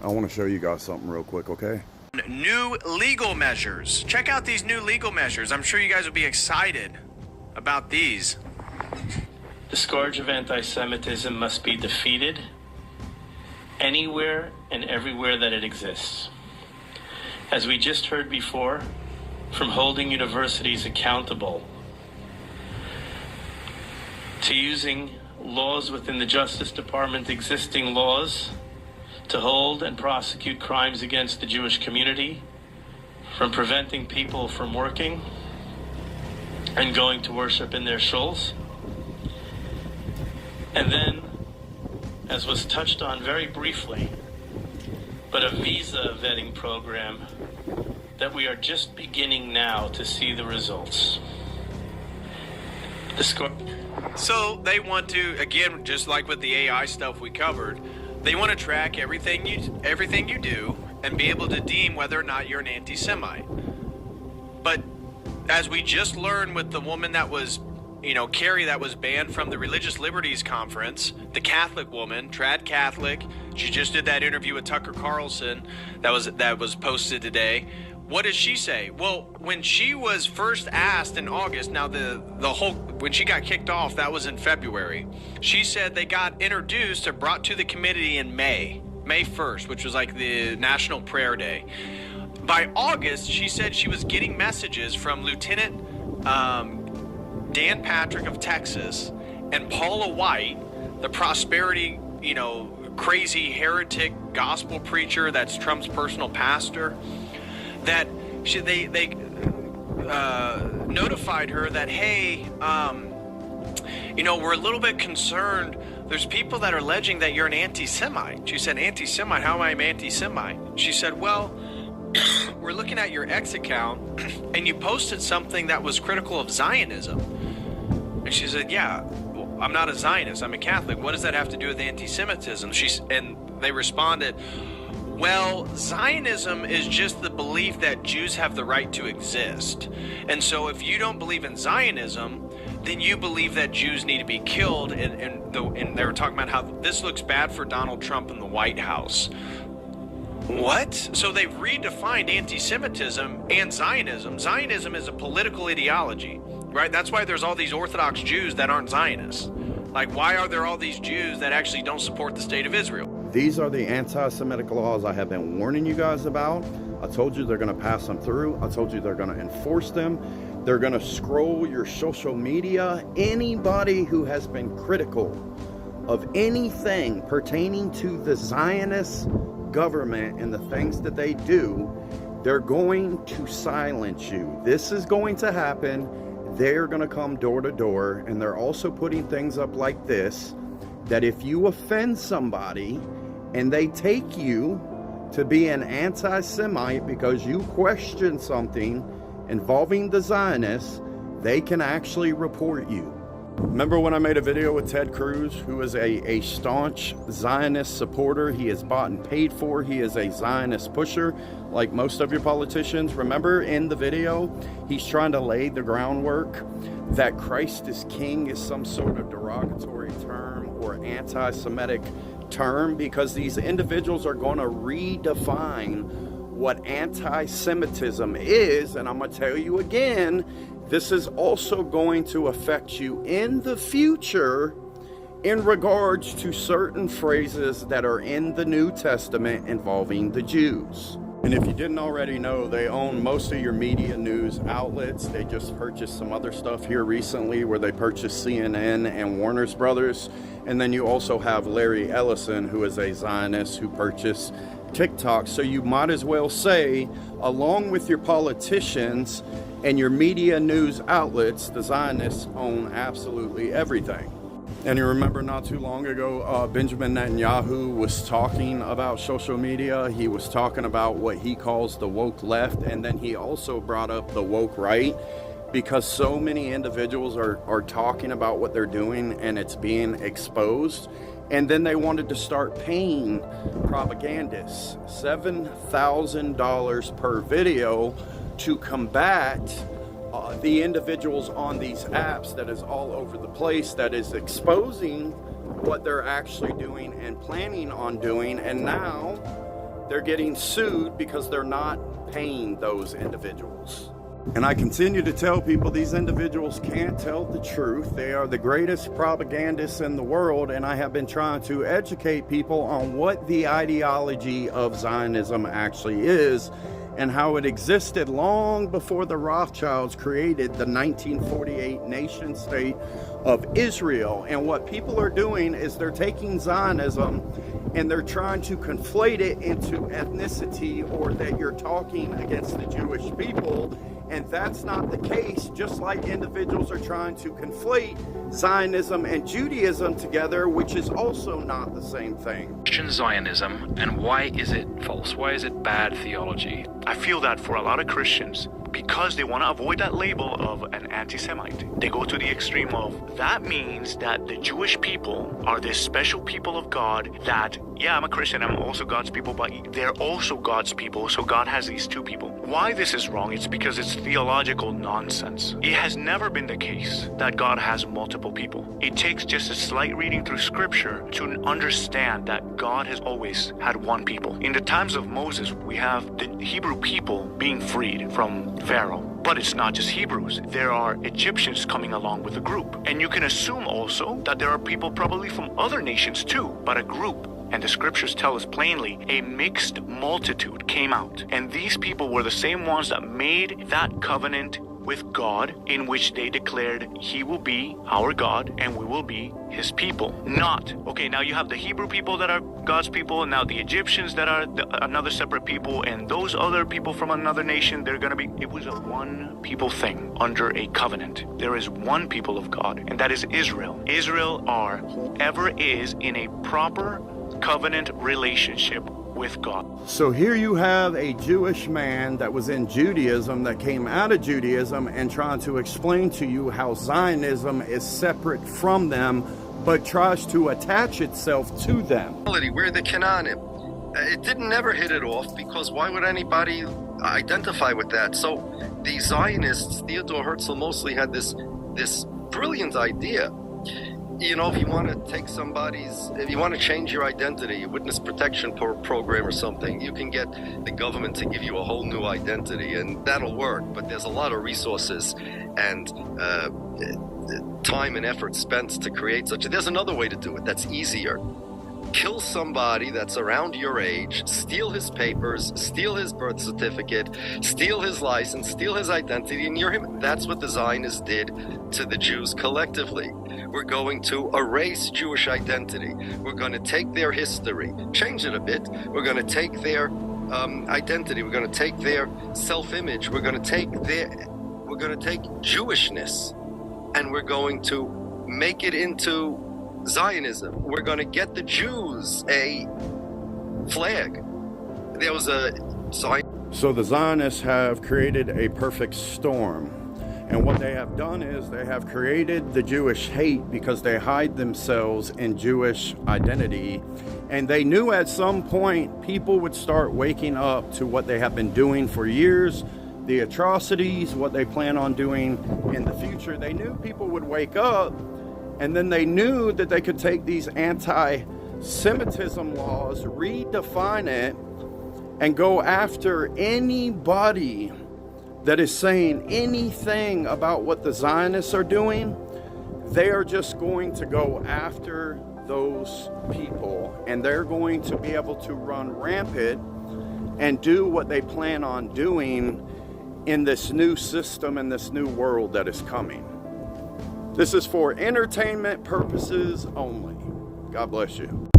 I want to show you guys something real quick, okay? New legal measures. Check out these new legal measures. I'm sure you guys will be excited about these. The scourge of anti-Semitism must be defeated anywhere and everywhere that it exists. As we just heard before, from holding universities accountable to using laws within the Justice Department, existing laws, to hold and prosecute crimes against the Jewish community, from preventing people from working and going to worship in their shuls. And then, as was touched on very briefly, but a visa vetting program that we are just beginning now to see the results. So they want to, again, just like with the AI stuff we covered, they want to track everything you do and be able to deem whether or not you're an anti-Semite. But as we just learned with the woman that was, Carrie, that was banned from the Religious Liberties Conference, the Catholic woman, trad Catholic, she just did that interview with Tucker Carlson that was posted today. What does she say? Well, when she was first asked in August, now when she got kicked off, that was in February. She said they got introduced or brought to the committee in May 1st, which was like the National Prayer Day. By August, she said she was getting messages from Lieutenant Dan Patrick of Texas and Paula White, the prosperity, crazy heretic gospel preacher that's Trump's personal pastor, that they notified her that, hey, we're a little bit concerned. There's people that are alleging that you're an anti-Semite. She said, anti-Semite? How am I an anti-Semite? She said, well, we're looking at your X account and you posted something that was critical of Zionism. And she said, yeah, well, I'm not a Zionist. I'm a Catholic. What does that have to do with anti-Semitism? And they responded, well, Zionism is just the belief that Jews have the right to exist. And so if you don't believe in Zionism, then you believe that Jews need to be killed. And they were talking about how this looks bad for Donald Trump and the White House. What? So they've redefined anti-Semitism and Zionism. Zionism is a political ideology, right? That's why there's all these Orthodox Jews that aren't Zionists. Like, why are there all these Jews that actually don't support the state of Israel? These are the anti-Semitic laws I have been warning you guys about. I told you they're going to pass them through. I told you they're going to enforce them. They're going to scroll your social media. Anybody who has been critical of anything pertaining to the Zionist government and the things that they do, they're going to silence you. This is going to happen. They're going to come door to door, and they're also putting things up like this, that if you offend somebody and they take you to be an anti-Semite because you question something involving the Zionists, they can actually report you. Remember when I made a video with Ted Cruz, who is a staunch Zionist supporter? He is bought and paid for. He is a Zionist pusher, like most of your politicians. Remember in the video, he's trying to lay the groundwork that Christ is King is some sort of derogatory term or anti-Semitic term, because these individuals are going to redefine what anti-Semitism is. And I'm going to tell you again, this is also going to affect you in the future in regards to certain phrases that are in the New Testament involving the Jews. And if you didn't already know, they own most of your media news outlets. They just purchased some other stuff here recently where they purchased CNN and Warner's Brothers. And then you also have Larry Ellison, who is a Zionist, who purchased TikTok. So you might as well say, along with your politicians and your media news outlets, the Zionists own absolutely everything. And you remember not too long ago, Benjamin Netanyahu was talking about social media. He was talking about what he calls the woke left, and then he also brought up the woke right, because so many individuals are talking about what they're doing and it's being exposed. And then they wanted to start paying propagandists $7,000 per video to combat the individuals on these apps that is all over the place, that is exposing what they're actually doing and planning on doing. And now they're getting sued because they're not paying those individuals. And I continue to tell people these individuals can't tell the truth. They are the greatest propagandists in the world, and I have been trying to educate people on what the ideology of Zionism actually is and how it existed long before the Rothschilds created the 1948 nation state of Israel. And what people are doing is they're taking Zionism and they're trying to conflate it into ethnicity, or that you're talking against the Jewish people. And that's not the case, just like individuals are trying to conflate Zionism and Judaism together, which is also not the same thing. Christian Zionism, and why is it false? Why is it bad theology? I feel that for a lot of Christians, because they want to avoid that label of an anti-Semite, they go to the extreme of, that means that the Jewish people are this special people of God that, yeah, I'm a Christian, I'm also God's people, but they're also God's people, so God has these two people. Why this is wrong, it's because it's theological nonsense. It has never been the case that God has multiple people. It takes just a slight reading through scripture to understand that God has always had one people. In the times of Moses, we have the Hebrew people being freed from Pharaoh. But it's not just Hebrews. There are Egyptians coming along with the group. And you can assume also that there are people probably from other nations too, but a group. And the scriptures tell us plainly, a mixed multitude came out. And these people were the same ones that made that covenant with God, in which they declared he will be our God and we will be his people. Not, okay, now you have the Hebrew people that are God's people, and now the Egyptians that are another separate people, and those other people from another nation, they're going to be, it was a one people thing under a covenant. There is one people of God, and that is Israel. Israel are whoever is in a proper covenant relationship with God. So here you have a Jewish man that was in Judaism, that came out of Judaism and trying to explain to you how Zionism is separate from them, but tries to attach itself to them. We're the Canaanim. It didn't never hit it off, because why would anybody identify with that? So the Zionists, Theodore Herzl mostly, had this brilliant idea. You know, if you want to take if you want to change your identity, a witness protection program or something, you can get the government to give you a whole new identity, and that'll work. But there's a lot of resources and time and effort spent to create such. There's another way to do it that's easier. Kill somebody that's around your age, steal his papers, steal his birth certificate, steal his license, steal his identity, and you're him. That's what the Zionists did to the Jews collectively. We're going to erase Jewish identity. We're going to take their history, change it a bit. We're going to take their identity. We're going to take their self-image. We're going to take Jewishness, and we're going to make it into Zionism. We're going to get the Jews a flag. There was a Zion. So the Zionists have created a perfect storm. And what they have done is they have created the Jewish hate because they hide themselves in Jewish identity. And they knew at some point people would start waking up to what they have been doing for years, the atrocities, what they plan on doing in the future. They knew people would wake up, and then they knew that they could take these anti-Semitism laws, redefine it, and go after anybody that is saying anything about what the Zionists are doing. They are just going to go after those people, and they're going to be able to run rampant and do what they plan on doing in this new system and this new world that is coming. This is for entertainment purposes only. God bless you.